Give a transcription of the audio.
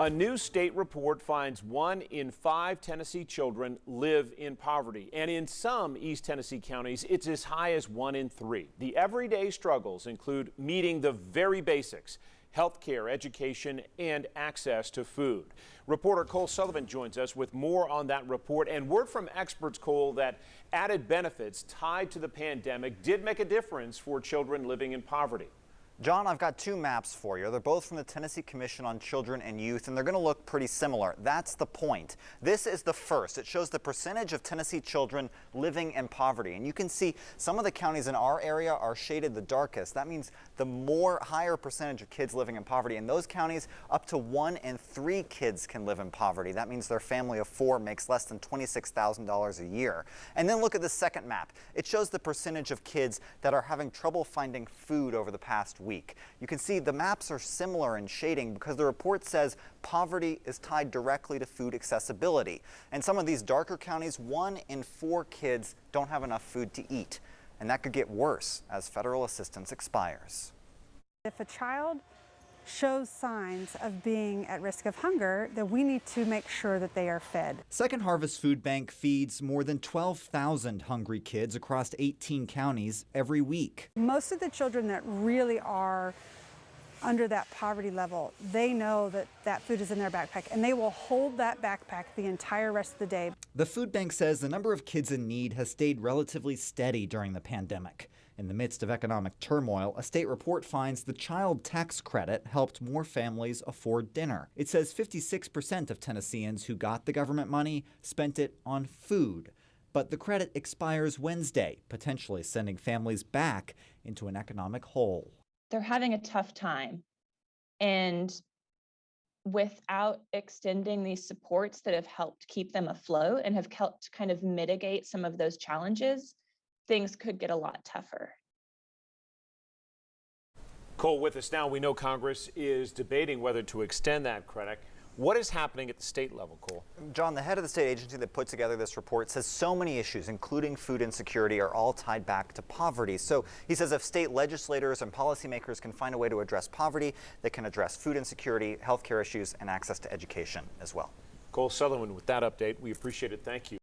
A new state report finds 1 in 5 Tennessee children live in poverty. And in some East Tennessee counties, it's as high as 1 in 3. The everyday struggles include meeting the very basics: health care, education, and access to food. Reporter Cole Sullivan joins us with more on that report and word from experts, Cole, that added benefits tied to the pandemic did make a difference for children living in poverty. John, I've got 2 maps for you. They're both from the Tennessee Commission on Children and Youth, and they're going to look pretty similar. That's the point. This is the first. It shows the percentage of Tennessee children living in poverty. And you can see some of the counties in our area are shaded the darkest. That means the higher percentage of kids living in poverty. In those counties, up to 1 in 3 kids can live in poverty. That means their family of 4 makes less than $26,000 a year. And then look at the second map. It shows the percentage of kids that are having trouble finding food over the past week. You can see the maps are similar in shading because the report says poverty is tied directly to food accessibility. In some of these darker counties, 1 in 4 kids don't have enough food to eat. And that could get worse as federal assistance expires. If a child shows signs of being at risk of hunger, then we need to make sure that they are fed. Second Harvest Food Bank feeds more than 12,000 hungry kids across 18 counties every week. Most of the children that really are under that poverty level, they know that that food is in their backpack, and they will hold that backpack the entire rest of the day. The food bank says the number of kids in need has stayed relatively steady during the pandemic. In the midst of economic turmoil, a state report finds the child tax credit helped more families afford dinner. It says 56% of Tennesseans who got the government money spent it on food. But the credit expires Wednesday, potentially sending families back into an economic hole. They're having a tough time. And without extending these supports that have helped keep them afloat and have helped kind of mitigate some of those challenges, things could get a lot tougher. Cole, with us now, we know Congress is debating whether to extend that credit. What is happening at the state level, Cole? John, the head of the state agency that put together this report says so many issues, including food insecurity, are all tied back to poverty. So he says if state legislators and policymakers can find a way to address poverty, they can address food insecurity, healthcare issues, and access to education as well. Cole Sullivan with that update. We appreciate it. Thank you.